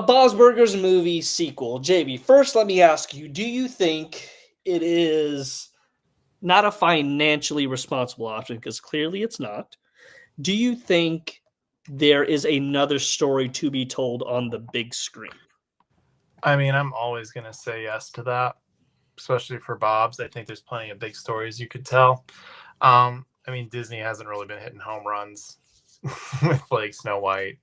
Bob's Burgers movie sequel. JB, first let me ask you, do you think it is not a financially responsible option? Because clearly it's not. Do you think there is another story to be told on the big screen? I mean, I'm always going to say yes to that, especially for Bob's. I think there's plenty of big stories you could tell. I mean, Disney hasn't really been hitting home runs with like Snow White.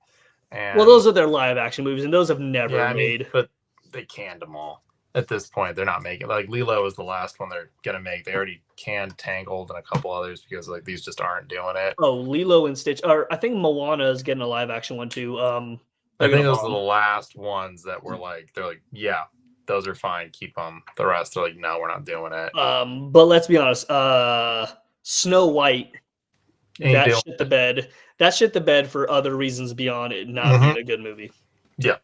And well, those are their live action movies, and those have never made. But they canned them all. At this point, they're not making like Lilo is the last one they're gonna make. They already canned Tangled and a couple others because like these just aren't doing it. Oh, Lilo and Stitch, or I think Moana is getting a live action one too. I think those are the last ones that were like they're like, yeah, those are fine, keep them. The rest are like, no, we're not doing it. But let's be honest, Snow White, that shit the bed. That shit the bed for other reasons beyond it not being a good movie. Yeah.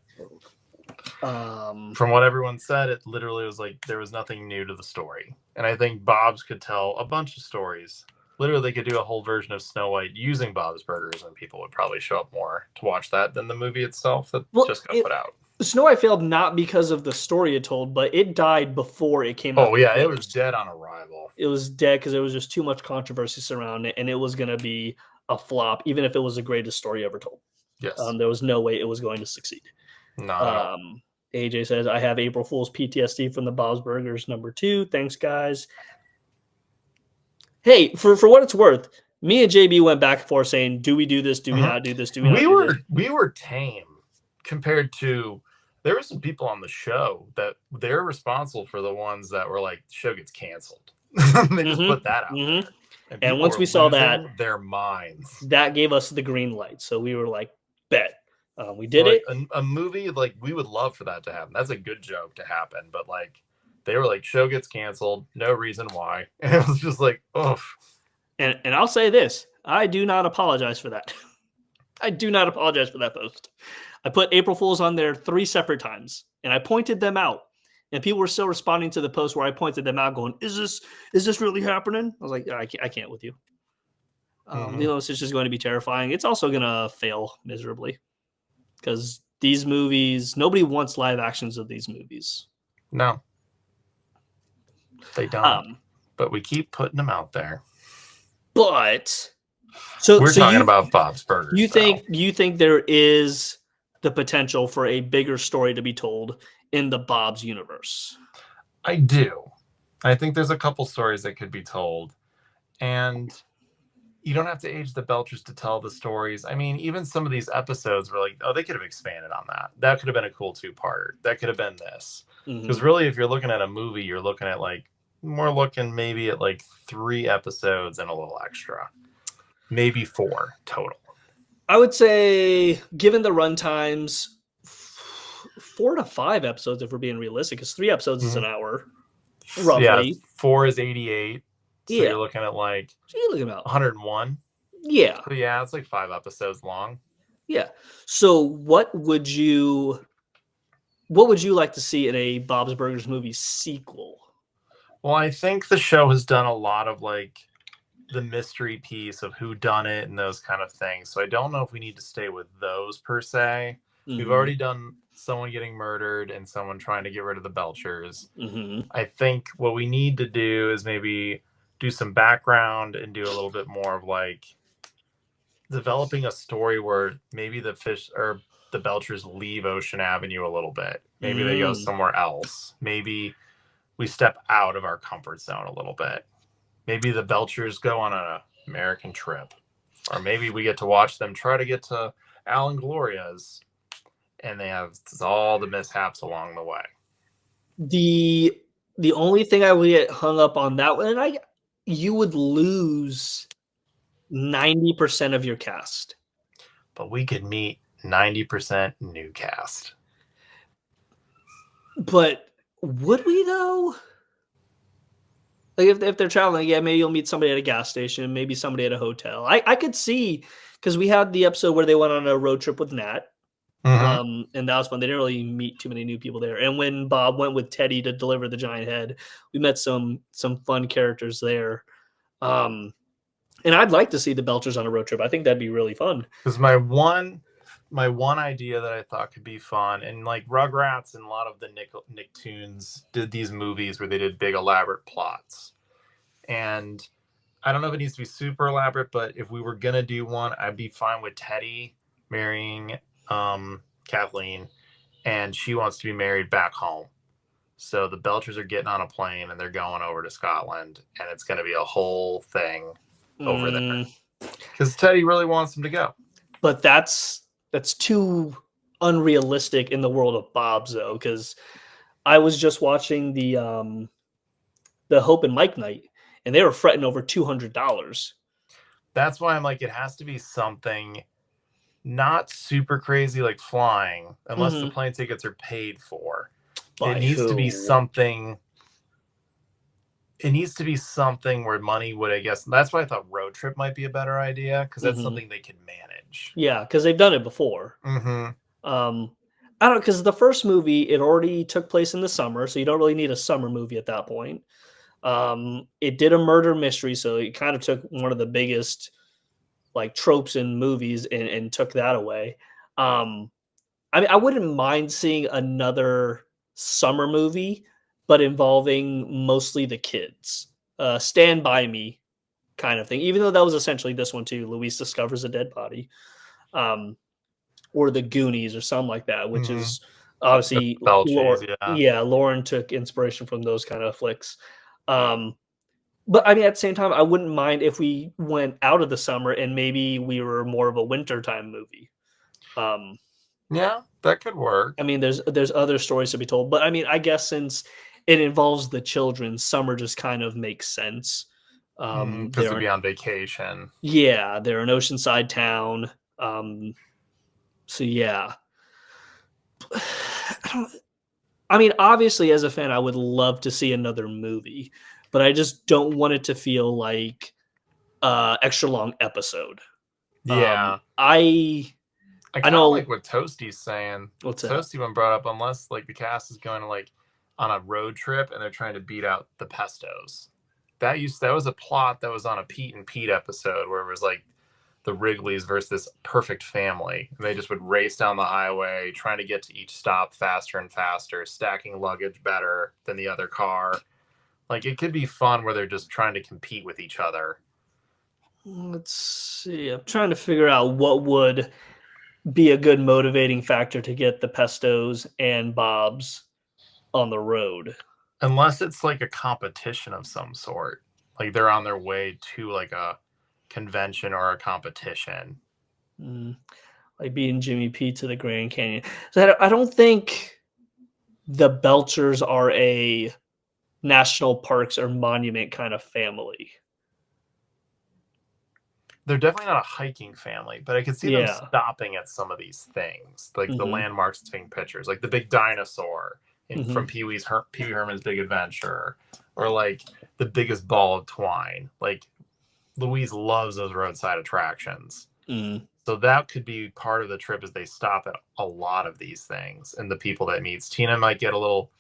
From what everyone said, it literally was like there was nothing new to the story. And I think Bob's could tell a bunch of stories. Literally, they could do a whole version of Snow White using Bob's Burgers, and people would probably show up more to watch that than the movie itself that just got put out. Snow White failed not because of the story it told, but it died before it came out. Oh, yeah, it was dead on arrival. It was dead because there was just too much controversy surrounding it, and it was going to be a flop, even if it was the greatest story ever told. Yes. There was no way it was going to succeed. No. AJ says, I have April Fool's PTSD from the Bob's Burgers #2. Thanks, guys. Hey, for what it's worth, me and JB went back and forth saying, do we do this? Do we not do this? Do we not do this? We were tame compared to, there were some people on the show that they're responsible for the ones that were like, the show gets canceled. They just put that out there. And once we saw that, their minds, that gave us the green light. So we were like, bet. We did it. A movie, like, we would love for that to happen. That's a good joke to happen. But, like, they were like, show gets canceled. No reason why. And it was just like, oh. And I'll say this. I do not apologize for that. I do not apologize for that post. I put April Fools on there 3 separate times. And I pointed them out. And people were still responding to the post where I pointed them out going, is this really happening? I was like, I can't with you. Lilo and Stitch is going to be terrifying. It's also going to fail miserably. Because these movies, nobody wants live actions of these movies. No. They don't. But we keep putting them out there. But we're talking about Bob's Burgers. You think there is the potential for a bigger story to be told in the Bob's universe? I do. I think there's a couple stories that could be told. And you don't have to age the Belchers to tell the stories. I mean, even some of these episodes were like, oh, they could have expanded on that. That could have been a cool 2-parter. That could have been this. Because really, if you're looking at a movie, you're looking at like, we're looking maybe at like 3 episodes and a little extra. Maybe 4 total. I would say, given the run times, 4 to 5 episodes if we're being realistic, because 3 episodes is an hour, roughly. Yeah, 4 is 88. So you're looking at like 101. Yeah. So yeah, it's like 5 episodes long. Yeah. So what would you like to see in a Bob's Burgers movie sequel? Well, I think the show has done a lot of like the mystery piece of who done it and those kind of things. So I don't know if we need to stay with those per se. We've already done someone getting murdered and someone trying to get rid of the Belchers. I think what we need to do is maybe do some background and do a little bit more of like developing a story where maybe the fish or the Belchers leave Ocean Avenue a little bit. Maybe they go somewhere else. Maybe we step out of our comfort zone a little bit. Maybe the Belchers go on an American trip, or maybe we get to watch them try to get to Al and Gloria's and they have all the mishaps along the way. The only thing I would get hung up on that one, and you would lose 90% of your cast. But we could meet 90% new cast. But would we though? Like if they're traveling, yeah, maybe you'll meet somebody at a gas station, maybe somebody at a hotel. I could see, because we had the episode where they went on a road trip with Nat. And that was fun. They didn't really meet too many new people there. And when Bob went with Teddy to deliver the giant head, we met some fun characters there. And I'd like to see the Belchers on a road trip. I think that'd be really fun. Because my one my one idea that I thought could be fun, and like Rugrats and a lot of the Nicktoons did these movies where they did big elaborate plots. And I don't know if it needs to be super elaborate, but if we were gonna do one, I'd be fine with Teddy marrying Kathleen, and she wants to be married back home. So the Belchers are getting on a plane and they're going over to Scotland, and it's going to be a whole thing over there because Teddy really wants them to go. But that's too unrealistic in the world of Bob's, though, because I was just watching the Hope and Mike night, and they were fretting over $200. That's why I'm like, it has to be something not super crazy like flying, unless the plane tickets are paid for. It needs to be something. It needs to be something where money would, I guess. That's why I thought road trip might be a better idea, because that's something they can manage. Yeah, because they've done it before. I don't know, because the first movie, it already took place in the summer, so you don't really need a summer movie at that point. It did a murder mystery, so it kind of took one of the biggest like tropes in movies and took that away. I mean, I wouldn't mind seeing another summer movie, but involving mostly the kids. Stand By Me kind of thing, even though that was essentially this one too. Luis discovers a dead body. Or The Goonies or something like that, which is obviously Lauren took inspiration from those kind of flicks. But I mean, at the same time, I wouldn't mind if we went out of the summer and maybe we were more of a wintertime movie. Yeah, that could work. I mean, there's other stories to be told, but I mean, I guess since it involves the children, summer just kind of makes sense. Because they'll be on vacation. Yeah, they're an oceanside town. So yeah. I mean, obviously, as a fan, I would love to see another movie, but I just don't want it to feel like extra long episode. Yeah. I kind of like what Toasty's saying. What's that? Toasty one brought up, unless like the cast is going to like on a road trip and they're trying to beat out the Pestos. That was a plot that was on a Pete and Pete episode where it was like the Wrigleys versus this perfect family. And they just would race down the highway, trying to get to each stop faster and faster, stacking luggage better than the other car. Like, it could be fun where they're just trying to compete with each other. Let's see. I'm trying to figure out what would be a good motivating factor to get the Pestos and Bobs on the road. Unless it's like a competition of some sort. Like they're on their way to like a convention or a competition. Like being Jimmy P to the Grand Canyon. So I don't think the Belchers are a national parks or monument kind of family. They're definitely not a hiking family, but I could see them stopping at some of these things, like the landmarks taking pictures, like the big dinosaur from Pee Wee Herman's Big Adventure, or like the biggest ball of twine. Like Louise loves those roadside attractions. So that could be part of the trip, is they stop at a lot of these things, and the people that meets. Tina might get a little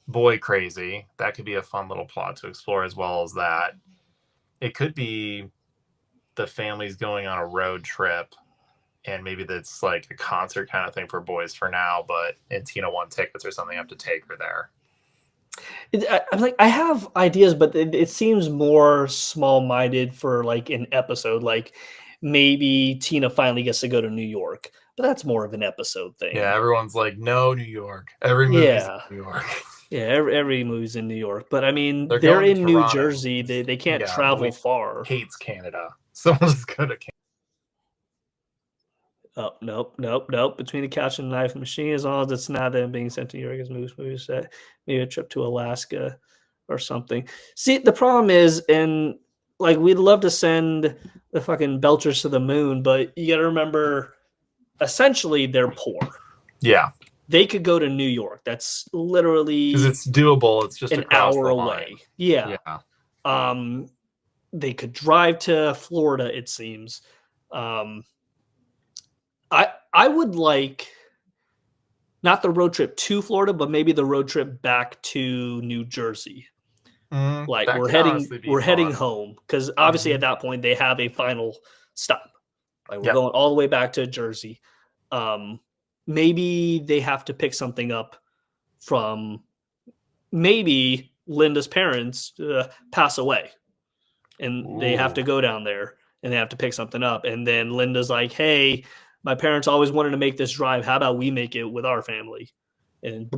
boy crazy. That could be a fun little plot to explore, as well as that. It could be the family's going on a road trip, and maybe that's like a concert kind of thing for boys for now, and Tina won tickets or something, have to take her there. I'm like, I have ideas, but it seems more small-minded for like an episode. Like maybe Tina finally gets to go to New York, but that's more of an episode thing. Yeah, everyone's like, no, New York. Every movie's in New York. Yeah, every movie's in New York, but I mean, they're in New Jersey. They can't travel far. Hates Canada. Someone's good at Canada. Oh, nope. Between the Couch and the Knife Machine, as long as it's not them being sent to New York as movie set, maybe a trip to Alaska or something. See, the problem is, and like, we'd love to send the fucking Belchers to the moon, but you got to remember, essentially, they're poor. Yeah. They could go to New York. That's literally, because it's doable. It's just an hour away. Yeah. They could drive to Florida, it seems. I would like not the road trip to Florida, but maybe the road trip back to New Jersey. Like we're heading home, because obviously at that point they have a final stop. Like we're going all the way back to Jersey. Maybe they have to pick something up from maybe Linda's parents pass away and they have to go down there and they have to pick something up. And then Linda's like, hey, my parents always wanted to make this drive. How about we make it with our family? And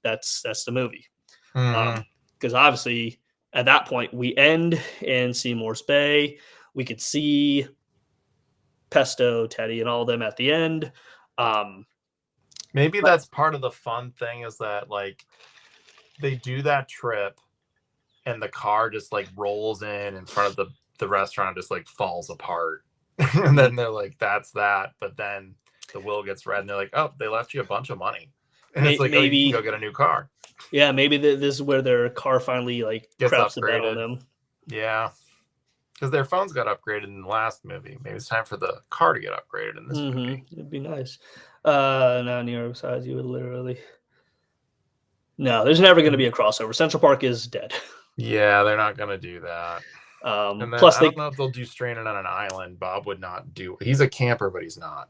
that's the movie. Because obviously at that point we end in Seymour's Bay. We could see Pesto, Teddy, and all of them at the end. Maybe that's part of the fun thing is that like they do that trip and the car just like rolls in front of the restaurant, just like falls apart. And then they're like, that's that. But then the will gets read and they're like, oh, they left you a bunch of money. And it's like, maybe, oh, you can go get a new car. Yeah, maybe this is where their car finally like gets craps upgraded. the bed on them. Yeah. Because their phones got upgraded in the last movie. Maybe it's time for the car to get upgraded in this movie. It'd be nice. No, New York size, you would literally. No, there's never going to be a crossover. Central Park is dead. Yeah, they're not going to do that. And then, plus, I don't know if they'll do Stranded on an Island. Bob would not do. He's a camper, but he's not.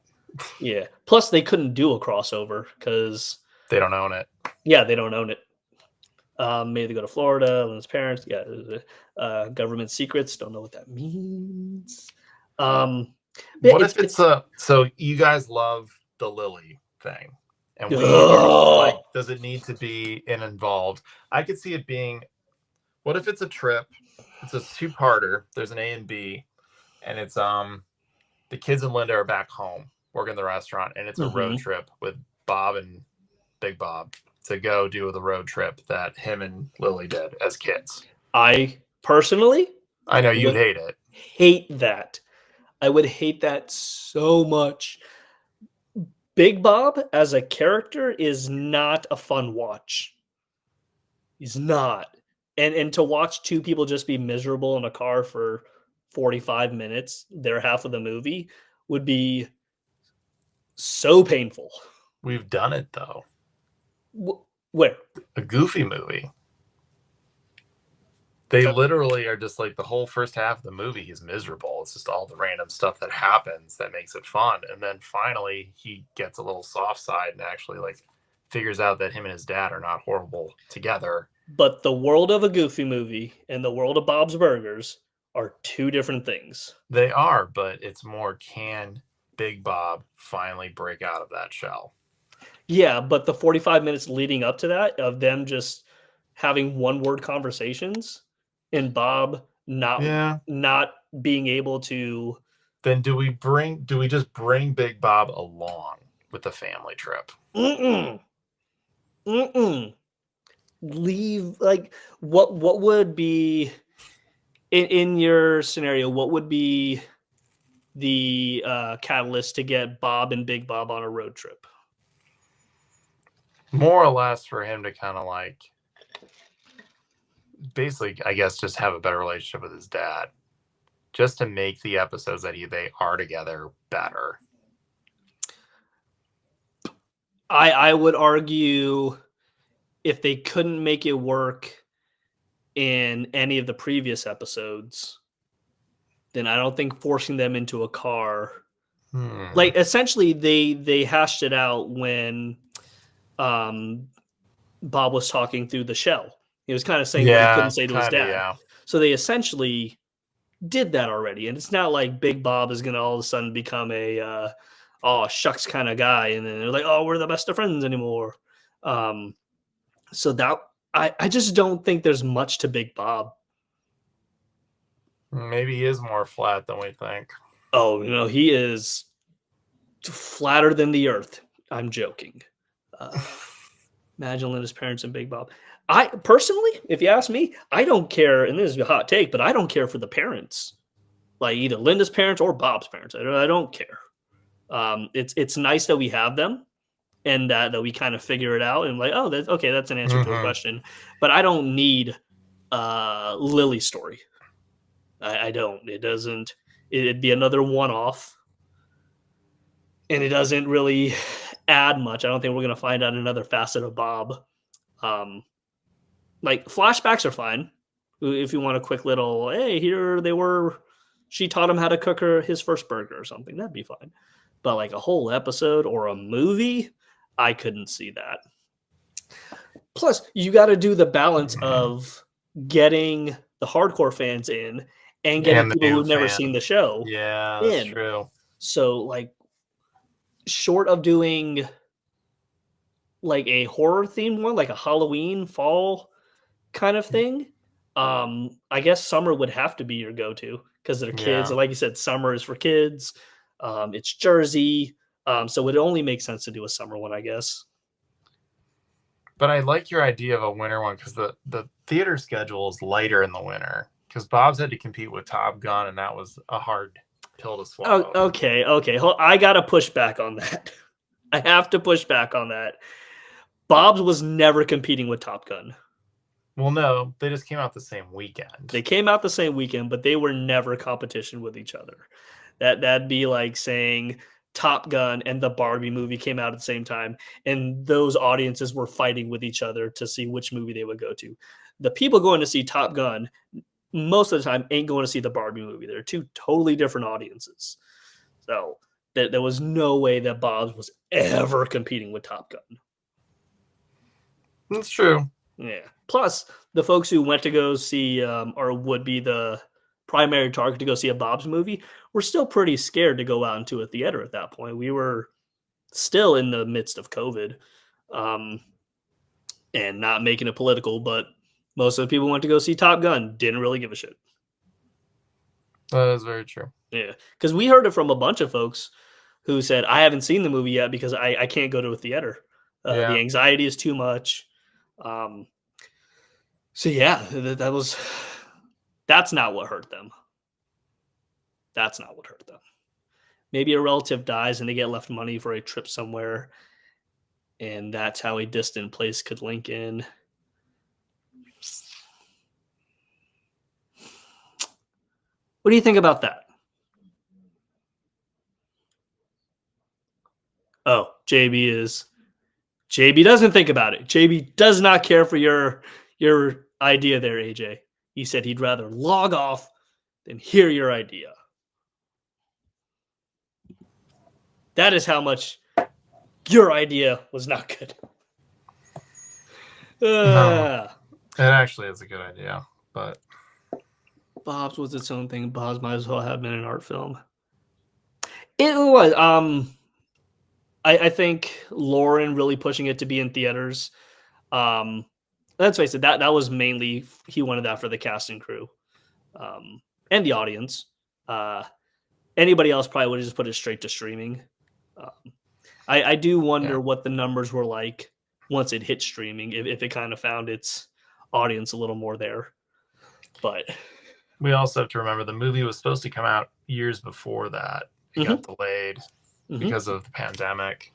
Yeah. Plus, they couldn't do a crossover because they don't own it. Yeah, they don't own it. Maybe they go to Florida with his parents. Yeah, government secrets. Don't know what that means. What if it's a? So you guys love the Lily thing, and we like. Does it need to be involved? I could see it being. What if it's a trip? It's a two-parter. There's an A and B, and it's the kids and Linda are back home working the restaurant, and it's a road trip with Bob and Big Bob to go do the road trip that him and Lily did as kids. I personally, I know you'd hate it. Hate that. I would hate that so much. Big Bob as a character is not a fun watch. He's not. And to watch two people just be miserable in a car for 45 minutes, their half of the movie, would be so painful. We've done it, though. Where? A Goofy movie. They literally are just like the whole first half of the movie, he's miserable. It's just all the random stuff that happens that makes it fun. And then finally he gets a little soft side and actually like figures out that him and his dad are not horrible together. But the world of a Goofy movie and the world of Bob's Burgers are two different things. They are, but it's more, can Big Bob finally break out of that shell? Yeah, but the 45 minutes leading up to that of them just having one-word conversations and Bob not being able to. Then do we just bring Big Bob along with the family trip? Leave, like, what would be in your scenario, what would be the catalyst to get Bob and Big Bob on a road trip? More or less for him to kind of like basically, I guess, just have a better relationship with his dad, just to make the episodes that they are together better. I would argue if they couldn't make it work in any of the previous episodes, then I don't think forcing them into a car, like essentially they hashed it out when Bob was talking through the shell. He was kind of saying what he couldn't say to his dad. Yeah. So they essentially did that already. And it's not like Big Bob is going to all of a sudden become a, oh, shucks kind of guy. And then they're like, oh, we're the best of friends anymore. So that I just don't think there's much to Big Bob. Maybe he is more flat than we think. Oh, he is flatter than the earth. I'm joking. Imagine Linda's parents and Big Bob. I personally, if you ask me, I don't care, and this is a hot take, but I don't care for the parents, like either Linda's parents or Bob's parents. I don't care. It's nice that we have them and that we kind of figure it out and like, oh, that's okay. That's an answer to a question, but I don't need Lily's story. I don't. It doesn't. It'd be another one-off, and it doesn't really add much. I don't think we're going to find out another facet of Bob. Like flashbacks are fine. If you want a quick little, hey, here they were. She taught him how to cook his first burger or something. That'd be fine. But like a whole episode or a movie, I couldn't see that. Plus, you got to do the balance of getting the hardcore fans in and getting And the people new who've never fan. seen the show Yeah, that's in. true. So, like, short of doing like a horror themed one, like a Halloween fall kind of thing, I guess summer would have to be your go-to because they're kids. Yeah. And like you said, summer is for kids. It's Jersey. So it only makes sense to do a summer one, I guess. But I like your idea of a winter one because the theater schedule is lighter in the winter. Because Bob's had to compete with Top Gun, and that was a hard pill to swallow. Oh, okay. I got to push back on that. I have to push back on that. Bob's was never competing with Top Gun. Well, no, they just came out the same weekend. They came out the same weekend, but they were never competition with each other. That'd be like saying Top Gun and the Barbie movie came out at the same time, and those audiences were fighting with each other to see which movie they would go to. The people going to see Top Gun most of the time ain't going to see the Barbie movie. They're two totally different audiences. So there was no way that Bob's was ever competing with Top Gun. That's true. Yeah. Plus, the folks who went to go see or would be the primary target to go see a Bob's movie were still pretty scared to go out into a theater at that point. We were still in the midst of COVID, and not making it political, but most of the people who went to go see Top Gun didn't really give a shit. That is very true. Yeah. Because we heard it from a bunch of folks who said, I haven't seen the movie yet because I can't go to a theater. The anxiety is too much. So yeah, that's not what hurt them. That's not what hurt them. Maybe a relative dies and they get left money for a trip somewhere, and that's how a distant place could link in. What do you think about that? Oh, JB doesn't think about it. JB does not care for your idea there, AJ. He said he'd rather log off than hear your idea. That is how much your idea was not good. No, it actually is a good idea, but Bob's was its own thing. Bob's might as well have been an art film. It was. I think Lauren really pushing it to be in theaters. Let's face it, that was mainly he wanted that for the cast and crew, and the audience. Anybody else probably would have just put it straight to streaming. I do wonder what the numbers were like once it hit streaming, if it kind of found its audience a little more there. But we also have to remember the movie was supposed to come out years before that. It got delayed because of the pandemic.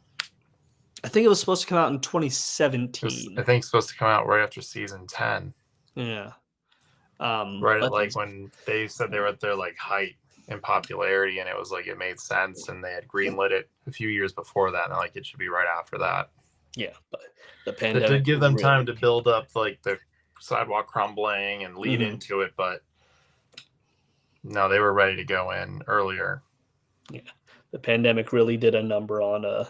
I think it was supposed to come out in 2017. I think it's supposed to come out right after season 10. Yeah. Right at like when they said they were at their like height in popularity, and it was like it made sense, and they had greenlit it a few years before that, and like it should be right after that. Yeah, but the pandemic it did give them time to build up like the sidewalk crumbling and lead into it, but no, they were ready to go in earlier. Yeah, the pandemic really did a number on the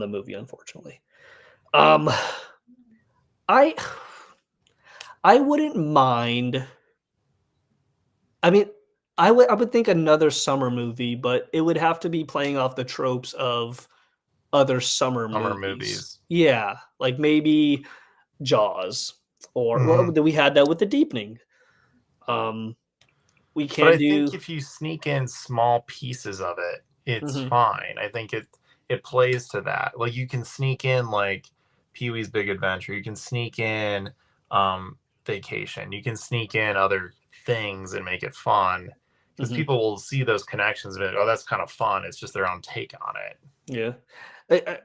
movie, unfortunately. I wouldn't mind. I mean, I would think another summer movie, but it would have to be playing off the tropes of other summer movies. Yeah, like maybe Jaws, or we had that with The Deepening. We can't but I think if you sneak in small pieces of it, it's fine. I think it plays to that. Like you can sneak in like Pee-wee's Big Adventure. You can sneak in Vacation. You can sneak in other things and make it fun, because people will see those connections and be like, oh, that's kind of fun. It's just their own take on it. Yeah.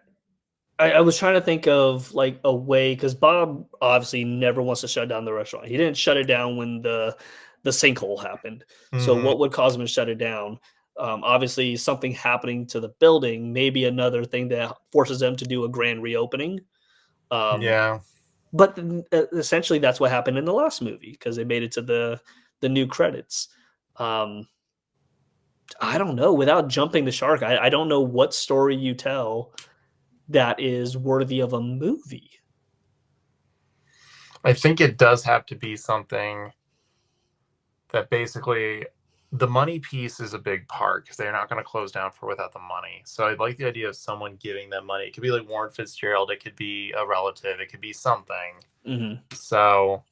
I was trying to think of like a way, because Bob obviously never wants to shut down the restaurant. He didn't shut it down when the sinkhole happened. So what would cause him to shut it down? Obviously something happening to the building, maybe another thing that forces them to do a grand reopening. But essentially that's what happened in the last movie, because they made it to the new credits. I don't know. Without jumping the shark, I don't know what story you tell that is worthy of a movie. I think it does have to be something that basically the money piece is a big part because they're not going to close down for without the money. So I like the idea of someone giving them money. It could be like Warren Fitzgerald. It could be a relative. It could be something. Mm-hmm. So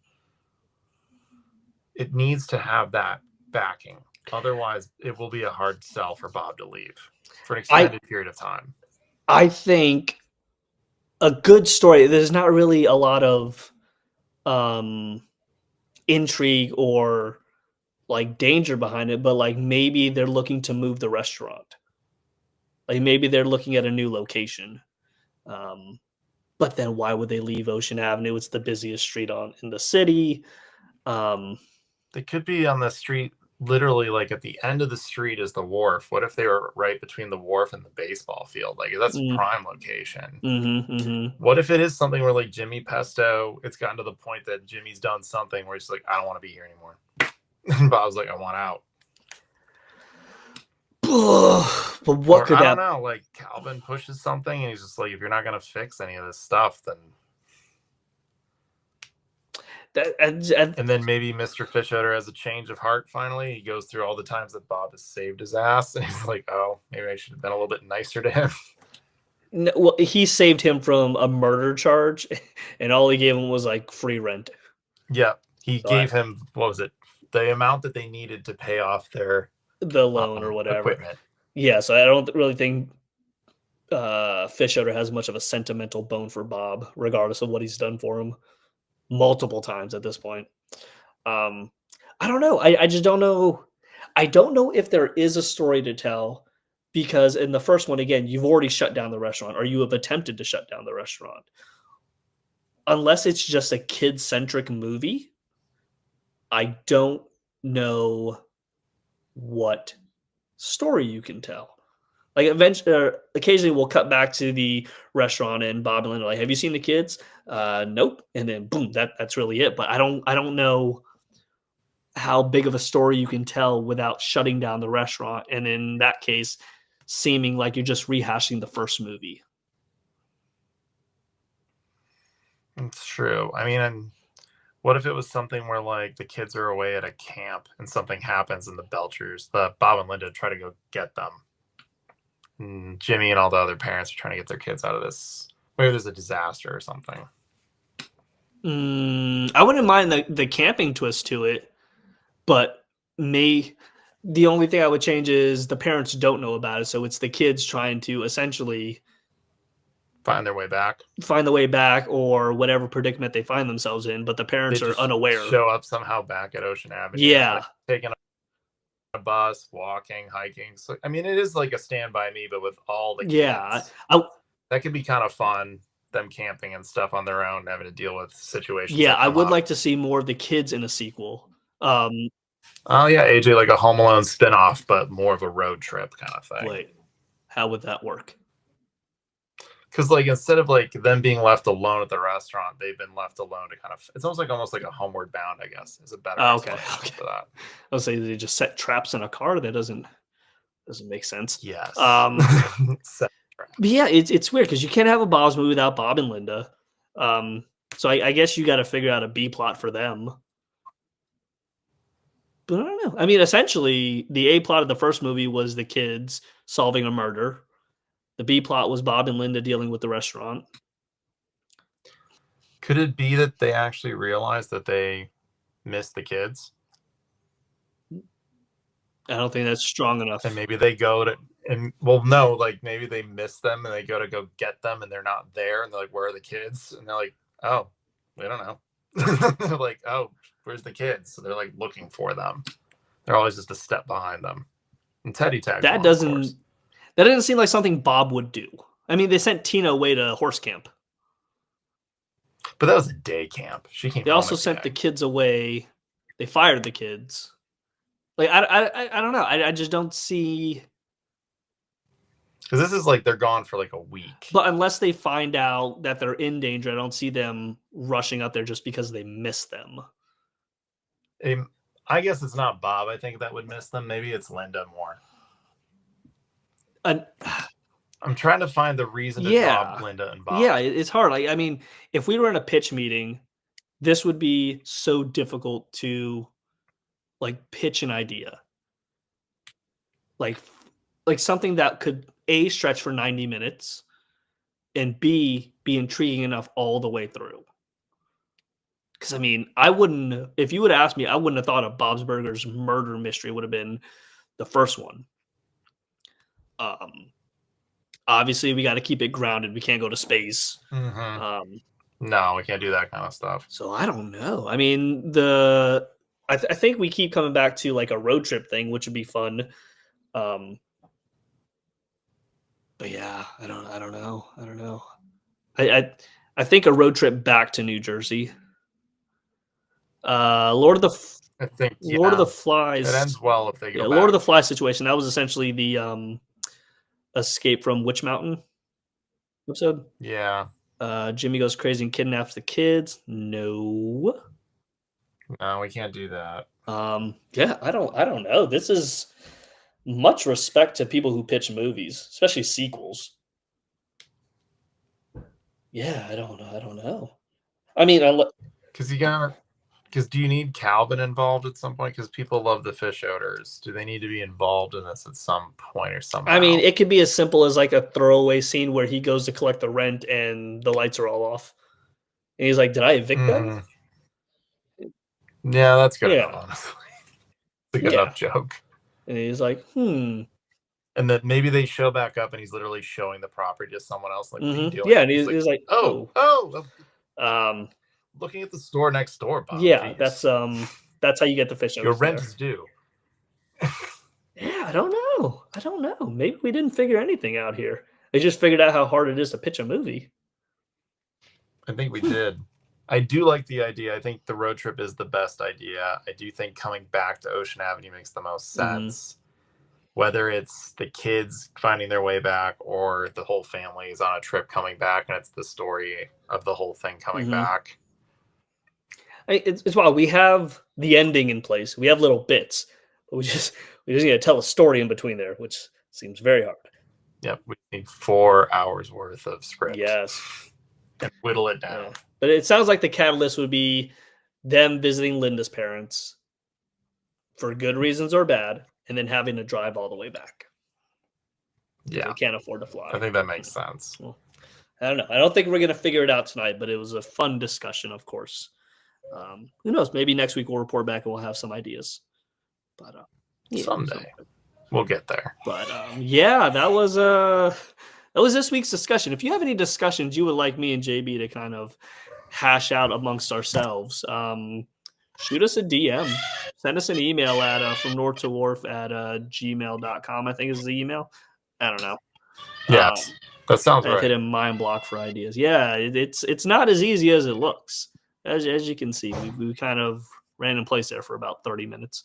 it needs to have that backing. Otherwise, it will be a hard sell for Bob to leave for an extended period of time. I think a good story, there's not really a lot of intrigue or like danger behind it, but like maybe they're looking to move the restaurant. Like maybe they're looking at a new location. But then why would they leave Ocean Avenue? It's the busiest street in the city. They could be on the street, literally like at the end of the street is the Wharf. What if they were right between the Wharf and the baseball field? Like that's a prime location. What if it is something where like Jimmy Pesto, it's gotten to the point that Jimmy's done something where he's like, I don't want to be here anymore. And Bob's like, I want out. But what could I that? don't know. Like Calvin pushes something, and he's just like, if you're not gonna fix any of this stuff, then. And then maybe Mr. Fishoder has a change of heart. Finally, he goes through all the times that Bob has saved his ass, and he's like, "Oh, maybe I should have been a little bit nicer to him." No, well, he saved him from a murder charge, and all he gave him was like free rent. Yeah, he gave him, what was it, the amount that they needed to pay off the loan or whatever equipment. Yeah, so I don't really think Fishoder has much of a sentimental bone for Bob, regardless of what he's done for him multiple times at this point. I don't know. I just don't know. I don't know if there is a story to tell because in the first one, again, you've already shut down the restaurant or you have attempted to shut down the restaurant. Unless it's just a kid-centric movie, I don't know what story you can tell. Like eventually, occasionally we'll cut back to the restaurant and Bob and Linda are like, "Have you seen the kids?" Nope. And then boom, that's really it. But I don't know how big of a story you can tell without shutting down the restaurant, and in that case, seeming like you're just rehashing the first movie. It's true. I mean, what if it was something where like the kids are away at a camp and something happens and the Bob and Linda try to go get them. And Jimmy and all the other parents are trying to get their kids out of this. Maybe there's a disaster or something. I wouldn't mind the camping twist to it, but the only thing I would change is the parents don't know about it, so it's the kids trying to essentially find their way back, find the way back, or whatever predicament they find themselves in. But the parents are unaware. Show up somehow back at Ocean Avenue. Yeah, like, taking a bus, walking, hiking. So I mean, it is like a Stand By Me, but with all the kids. Yeah, that could be kind of fun. Them camping and stuff on their own, having to deal with situations. Yeah, I would like to see more of the kids in a sequel. Oh yeah, AJ, like a Home Alone spinoff, but more of a road trip kind of thing. Wait, how would that work? Because like instead of like them being left alone at the restaurant, they've been left alone to kind of. It's almost like a Homeward Bound, I guess, is a better explanation for that. I'll say they just set traps in a car. That doesn't make sense. Yes. But yeah, it's weird because you can't have a Bob's movie without Bob and Linda. So I guess you got to figure out a B plot for them. But I don't know. I mean, essentially, the A plot of the first movie was the kids solving a murder. The B plot was Bob and Linda dealing with the restaurant. Could it be that they actually realized that they missed the kids? I don't think that's strong enough. And maybe they go to, and well, no, like maybe they miss them and they go get them and they're not there. And they're like, where are the kids? And they're like, oh, we don't know. They're like, oh, where's the kids? So they're like looking for them. They're always just a step behind them. And Teddy tags that doesn't seem like something Bob would do. I mean, they sent Tina away to horse camp. But that was a day camp. She came. They also sent the kids away. They fired the kids. Like I don't know. I just don't see. Because this is like they're gone for like a week. But unless they find out that they're in danger, I don't see them rushing up there just because they miss them. I guess it's not Bob. I think that would miss them. Maybe it's Linda more. I'm trying to find the reason to drop Linda and Bob. Yeah, it's hard. Like, I mean, if we were in a pitch meeting, this would be so difficult to like pitch an idea. Like something that could A, stretch for 90 minutes, and B, be intriguing enough all the way through. Because I mean, if you would ask me, I wouldn't have thought of Bob's Burgers murder mystery would have been the first one. Obviously, we got to keep it grounded. We can't go to space. Mm-hmm. No, we can't do that kind of stuff. So I don't know. I mean, I think we keep coming back to like a road trip thing, which would be fun. But yeah, I don't know. I think a road trip back to New Jersey. Lord of the Flies. It ends well if they go back. Lord of the Flies situation. That was essentially the Escape from Witch Mountain episode. Yeah. Jimmy goes crazy and kidnaps the kids. No, we can't do that. Yeah, I don't know. This is much respect to people who pitch movies, especially sequels. Yeah, I don't know. I mean, because do you need Calvin involved at some point? Because people love the fish odors. Do they need to be involved in this at some point or somehow? I mean, it could be as simple as like a throwaway scene where he goes to collect the rent and the lights are all off, and he's like, "Did I evict them?" Yeah, that's good enough, honestly. It's a good enough joke. And he's like, And then maybe they show back up and he's literally showing the property to someone else. Like, what are you doing? Yeah, and he's like, looking at the store next door, Bob. Yeah, Jeez. that's how you get the fish. Your rent is due. Yeah, I don't know. Maybe we didn't figure anything out here. They just figured out how hard it is to pitch a movie. I think we did. I do like the idea. I think the road trip is the best idea. I do think coming back to Ocean Avenue makes the most sense. Whether it's the kids finding their way back or the whole family is on a trip coming back and it's the story of the whole thing coming back. It's wild. We have the ending in place. We have little bits, but we just need to tell a story in between there, which seems very hard. Yep, we need 4 hours worth of script. Yes, and whittle it down. Yeah. But it sounds like the catalyst would be them visiting Linda's parents for good reasons or bad, and then having to drive all the way back. Yeah, they can't afford to fly. I think that makes sense. Well, I don't know. I don't think we're going to figure it out tonight, but it was a fun discussion, of course. Who knows? Maybe next week we'll report back and we'll have some ideas. But someday we'll get there. But yeah, that was this week's discussion. If you have any discussions you would like me and JB to kind of hash out amongst ourselves, shoot us a DM. Send us an email at from north to wharf at gmail.com. I think is the email. I don't know. Yeah, that sounds right. I've hit a mind block for ideas. Yeah, it's not as easy as it looks. As you can see, we kind of ran in place there for about 30 minutes.